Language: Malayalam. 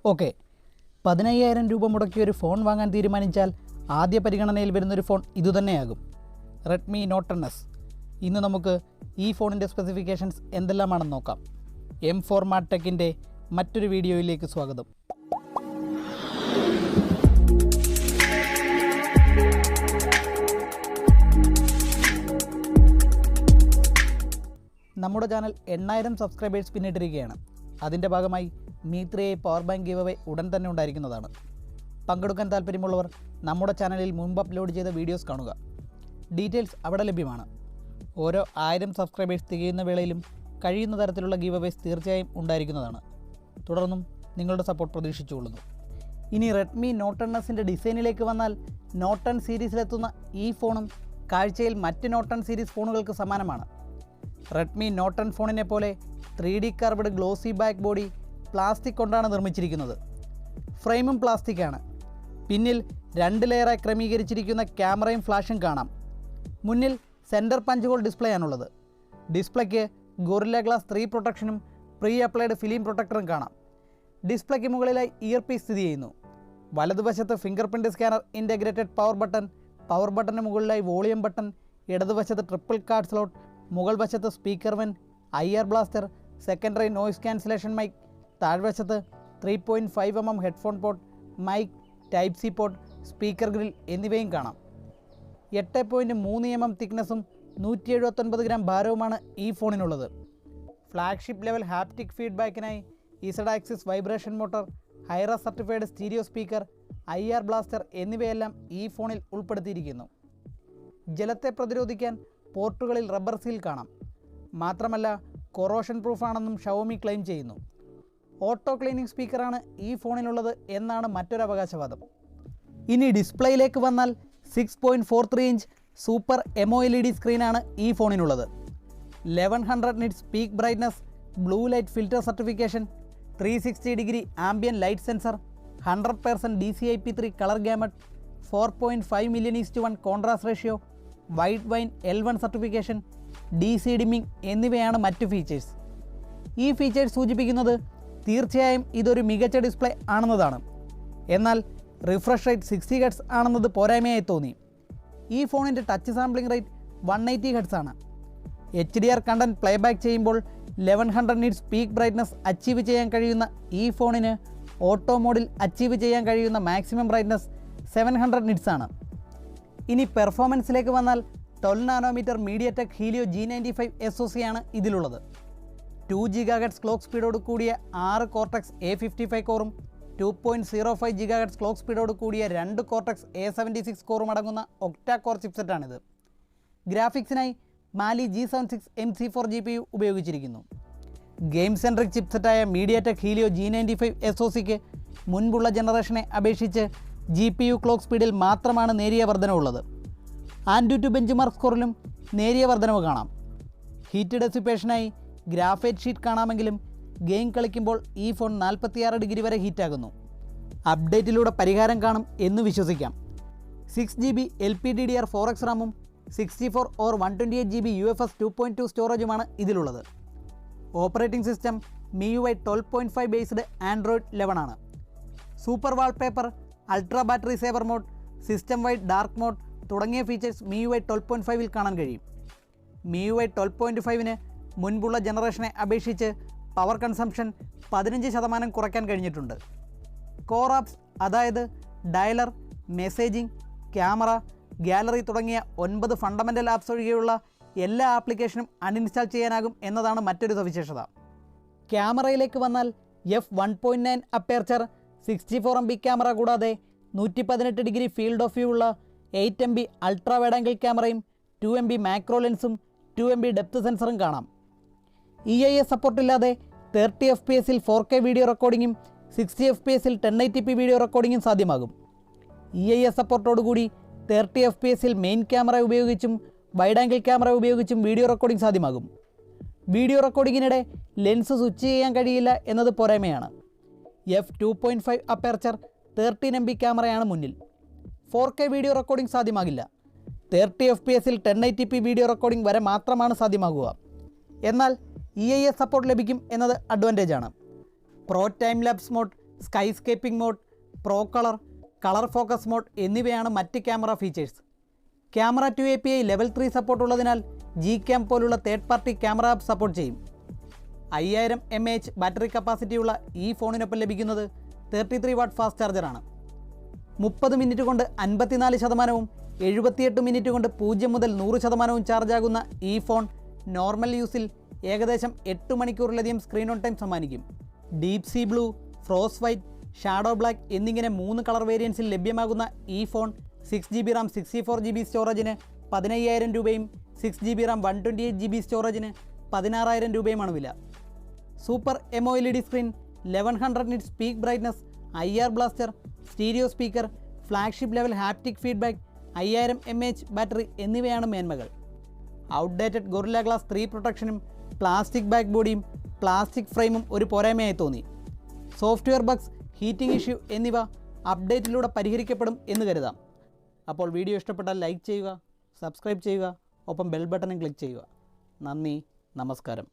ഓക്കെ, 15,000 രൂപ മുടക്കി ഒരു ഫോൺ വാങ്ങാൻ തീരുമാനിച്ചാൽ ആദ്യ പരിഗണനയിൽ വരുന്നൊരു ഫോൺ ഇതുതന്നെയാകും, റെഡ്മി നോട്ട് 10s. ഇന്ന് നമുക്ക് ഈ ഫോണിൻ്റെ സ്പെസിഫിക്കേഷൻസ് എന്തെല്ലാമാണെന്ന് നോക്കാം. M4 മാർട്ടെക്കിൻ്റെ മറ്റൊരു വീഡിയോയിലേക്ക് സ്വാഗതം. നമ്മുടെ ചാനൽ 8,000 സബ്സ്ക്രൈബേഴ്സ് പിന്നിട്ടിരിക്കുകയാണ്. അതിൻ്റെ ഭാഗമായി Mi 3i power bank give away ഉടൻ തന്നെ ഉണ്ടായിരിക്കുന്നതാണ്. പങ്കെടുക്കാൻ താല്പര്യമുള്ളവർ നമ്മുടെ ചാനലിൽ മുൻപ് അപ്ലോഡ് ചെയ്ത വീഡിയോസ് കാണുക. ഡീറ്റെയിൽസ് അവിടെ ലഭ്യമാണ്. ഓരോ 1000 സബ്സ്ക്രൈബേഴ്സ് തികയുന്ന വേളയിലും കഴിയുന്ന തരത്തിലുള്ള ഗിവ് അവേസ് തീർച്ചയായും ഉണ്ടായിരിക്കുന്നതാണ്. തുടർന്നും നിങ്ങളുടെ സപ്പോർട്ട് പ്രതീക്ഷിച്ചുകൊള്ളുന്നു. ഇനി റെഡ്മി നോട്ട് 10ൻ്റെ ഡിസൈനിലേക്ക് വന്നാൽ, നോട്ട് 10 സീരീസിലെത്തുന്ന ഈ ഫോണും കാഴ്ചയിൽ മറ്റ് നോട്ട് 10 സീരീസ് ഫോണുകൾക്ക് സമാനമാണ്. റെഡ്മി നോട്ട് 10 ഫോണിനെ പോലെ 3D curved glossy back body plastic കൊണ്ടാണ് നിർമ്മിച്ചിരിക്കുന്നത്. ഫ്രെയിമും പ്ലാസ്റ്റിക്കാണ്. പിന്നിൽ 2 ലെയറായി ക്രമീകരിച്ചിരിക്കുന്ന ക്യാമറയും ഫ്ലാഷും കാണാം. മുന്നിൽ സെൻറ്റർ പഞ്ച് ഹോൾ ഡിസ്പ്ലേ ആണുള്ളത്. ഡിസ്പ്ലേക്ക് ഗൊറില്ല ഗ്ലാസ് 3 പ്രൊട്ടക്ഷനും പ്രീ അപ്ലൈഡ് ഫിലിം പ്രൊട്ടക്ടറും കാണാം. ഡിസ്പ്ലേക്ക് മുകളിലായി ഇയർ പീസ് സ്ഥിതി ചെയ്യുന്നു. വലതുവശത്ത് fingerprint scanner integrated power ബട്ടന് മുകളിലായി വോളിയം ബട്ടൺ, ഇടതുവശത്ത് ട്രിപ്പിൾ കാർഡ് സ്ലോട്ട്, മുകൾ വശത്ത് speaker vent, IR blaster, secondary noise cancellation mic, താഴ്വശത്ത് 3.5mm headphone port, mic, type C port, speaker grill എന്നിവയും കാണാം. 8.3mm തിക്നെസ്സും 179 ഗ്രാം ഭാരവുമാണ് ഈ ഫോണിനുള്ളത്. ഫ്ലാഗ്ഷിപ്പ് ലെവൽ ഹാപ്റ്റിക് ഫീഡ്ബാക്കിനായി Z axis vibration motor, hi-res certified stereo speaker, IR blaster എന്നിവയെല്ലാം ഈ ഫോണിൽ ഉൾപ്പെടുത്തിയിരിക്കുന്നു. ജലത്തെ പ്രതിരോധിക്കാൻ പോർട്ടുകളിൽ റബ്ബർ സീൽ കാണാം. മാത്രമല്ല, കൊറോഷൻ പ്രൂഫാണെന്നും ഷവോമി ക്ലെയിം ചെയ്യുന്നു. ഓട്ടോ ക്ലീനിങ് സ്പീക്കറാണ് ഈ ഫോണിനുള്ളത് എന്നാണ് മറ്റൊരു അവകാശവാദം. ഇനി ഡിസ്പ്ലേയിലേക്ക് വന്നാൽ 6.43 ഇഞ്ച് സൂപ്പർ AMOLED സ്ക്രീനാണ് ഈ ഫോണിനുള്ളത്. 1100 nits peak brightness, blue light filter certification, 360 degree ambient light sensor, 100% DCI-P3 colour gamut, 4.5 million:1 contrast ratio, Widevine L1 certification, DC dimming എന്നിവയാണ് മറ്റു ഫീച്ചേഴ്സ്. ഈ ഫീച്ചേഴ്സ് സൂചിപ്പിക്കുന്നത് തീർച്ചയായും ഇതൊരു മികച്ച ഡിസ്പ്ലേ ആണെന്നതാണ്. എന്നാൽ റിഫ്രഷ് റേറ്റ് 60 Hz ആണെന്നത് പോരായ്മയായി തോന്നി. ഈ ഫോണിൻ്റെ ടച്ച് സാമ്പിളിംഗ് റേറ്റ് 180 Hz ആണ്. HDR കണ്ടൻറ്റ് പ്ലേബാക്ക് ചെയ്യുമ്പോൾ 1100 നിറ്റ്സ് പീക്ക് ബ്രൈറ്റ്നസ് അച്ചീവ് ചെയ്യാൻ കഴിയുന്ന ഈ ഫോണിന് ഓട്ടോ മോഡിൽ അച്ചീവ് ചെയ്യാൻ കഴിയുന്ന മാക്സിമം ബ്രൈറ്റ്നസ് 700 നിറ്റ്സ് ആണ്. ഇനി പെർഫോമൻസിലേക്ക് വന്നാൽ 12 nanometre MediaTek Helio G95 SoC ആണ് ഇതിലുള്ളത്. 2 GHz ക്ലോക്ക് സ്പീഡോട് കൂടിയ 6 കോർട്ടെക്സ് A55 കോറും 2.05 GHz ക്ലോക്ക് സ്പീഡോട് കൂടിയ 2 കോർട്ടെക്സ് A76 കോറും അടങ്ങുന്ന ഒക്ടാ കോർ ചിപ്സെറ്റാണിത്. ഗ്രാഫിക്സിനായി മാലി G76 MC4 GPU ഉപയോഗിച്ചിരിക്കുന്നു. ഗെയിം സെൻട്രിക് ചിപ്സെറ്റായ മീഡിയടെക് ഹീലിയോ G95 SoCക്ക് മുൻപുള്ള ജനറേഷനെ അപേക്ഷിച്ച് GPU ക്ലോക്ക് സ്പീഡിൽ മാത്രമാണ് നേരിയ വർധനവുള്ളത്. ആൻഡ്യൂ ബെഞ്ച് മാർക്ക് സ്കോറിലും നേരിയ വർധനവ് കാണാം. ഹീറ്റ് ഡെസിപ്പേഷനായി ഗ്രാഫൈറ്റ് ഷീറ്റ് കാണാമെങ്കിലും ഗെയിം കളിക്കുമ്പോൾ ഈ ഫോൺ 46 ഡിഗ്രി വരെ ഹീറ്റാകുന്നു. അപ്ഡേറ്റിലൂടെ പരിഹാരം കാണും എന്ന് വിശ്വസിക്കാം. 6GB LPDDR4X റാമും 64 or 128GB UFS 2.2 സ്റ്റോറേജുമാണ് ഇതിലുള്ളത്. Operating system MIUI 12.5 based Android 11 ആണ്. Super wallpaper, ultra battery saver mode, system wide dark mode തുടങ്ങിയ ഫീച്ചേഴ്സ് MIUI 12.5ൽ കാണാൻ കഴിയും. MIUI 12.5ന് മുൻപുള്ള ജനറേഷനെ അപേക്ഷിച്ച് പവർ കൺസംഷൻ 15% കുറയ്ക്കാൻ കഴിഞ്ഞിട്ടുണ്ട്. കോർ ആപ്സ്, അതായത് ഡയലർ, മെസ്സേജിംഗ്, ക്യാമറ, ഗാലറി തുടങ്ങിയ 9 ഫണ്ടമെൻ്റൽ ആപ്സ് ഒഴികെയുള്ള എല്ലാ ആപ്ലിക്കേഷനും അൺഇൻസ്റ്റാൾ ചെയ്യാനാകും എന്നതാണ് മറ്റൊരു സവിശേഷത. ക്യാമറയിലേക്ക് വന്നാൽ f1.9 അപ്പേർച്ചർ, 64MP ക്യാമറ കൂടാതെ 118 ഡിഗ്രി ഫീൽഡ് ഓഫ് വ്യൂ ഉള്ള 8MP അൾട്രാ വൈഡ് ആംഗിൾ ക്യാമറയും 2MP മാക്രോ ലെൻസും 2MP ഡെപ്ത് സെൻസറും കാണാം. EIS സപ്പോർട്ടില്ലാതെ 30 FPS 4K വീഡിയോ റെക്കോർഡിങ്ങും 60 FPS 1080p വീഡിയോ റെക്കോർഡിങ്ങും സാധ്യമാകും. EIS സപ്പോർട്ടോടുകൂടി 30 FPS മെയിൻ ക്യാമറ ഉപയോഗിച്ചും വൈഡ് ആംഗിൾ ക്യാമറ ഉപയോഗിച്ചും വീഡിയോ റെക്കോർഡിംഗ് സാധ്യമാകും. വീഡിയോ റെക്കോർഡിങ്ങിനിടെ ലെൻസ് സ്വിച്ച് ചെയ്യാൻ കഴിയില്ല എന്നത് പോരായ്മയാണ്. f2.5 അപ്പേർച്ചർ 13MP ക്യാമറയാണ് മുന്നിൽ. 4K വീഡിയോ റെക്കോർഡിംഗ് സാധ്യമാകില്ല. 30 FPS 1080p വീഡിയോ റെക്കോർഡിംഗ് വരെ മാത്രമാണ് സാധ്യമാകുക. എന്നാൽ EIS സപ്പോർട്ട് ലഭിക്കും എന്നത് അഡ്വാൻറ്റേജ് ആണ്. Pro time lapse mode, skyscaping mode, pro colour, colour focus mode എന്നിവയാണ് മറ്റ് camera features. Camera 2 API level 3 support ഉള്ളതിനാൽ Gcam പോലുള്ള third party camera app support ചെയ്യും. 5000 mAh ബാറ്ററി കപ്പാസിറ്റിയുള്ള ഈ ഫോണിനൊപ്പം ലഭിക്കുന്നത് 33 വാട്ട് ഫാസ്റ്റ് ചാർജറാണ്. 30 മിനിറ്റ് കൊണ്ട് 54%, 78 മിനിറ്റ് കൊണ്ട് 0 മുതൽ 100% ചാർജാകുന്ന ഈ ഫോൺ നോർമൽ യൂസിൽ ഏകദേശം 8 മണിക്കൂറിലധികം സ്ക്രീൻ ഓൺ ടൈം സമ്മാനിക്കും. Deep see blue, frost white, shadow black എന്നിങ്ങനെ 3 കളർ വേരിയൻസിൽ ലഭ്യമാകുന്ന ഈ ഫോൺ 6GB റാം 64GB സ്റ്റോറേജിന് 15,000 രൂപയും 6GB റാം 128GB സ്റ്റോറേജിന് 16,000 രൂപയുമാണ് വില. Super AMOLED screen, 1100 nits peak brightness, IR blaster, stereo speaker, flagship level haptic feedback, 5000 mAh battery എന്നിവയാണ് മേന്മകൾ. ഔട്ട്ഡേറ്റഡ് ഗൊറില്ല ഗ്ലാസ് 3 പ്രൊട്ടക്ഷനും പ്ലാസ്റ്റിക് ബാക്ക് ബോഡിയും പ്ലാസ്റ്റിക് ഫ്രെയിമും ഒരു പോരായ്മയായി തോന്നി. സോഫ്റ്റ്വെയർ ബഗ്സ്, ഹീറ്റിംഗ് ഇഷ്യൂ എന്നിവ അപ്ഡേറ്റിലൂടെ പരിഹരിക്കപ്പെടും എന്ന് കരുതാം. അപ്പോൾ വീഡിയോ ഇഷ്ടപ്പെട്ടാൽ ലൈക്ക് ചെയ്യുക, സബ്സ്ക്രൈബ് ചെയ്യുക, ഒപ്പം ബെൽ ബട്ടണും ക്ലിക്ക് ചെയ്യുക. നന്ദി, നമസ്കാരം.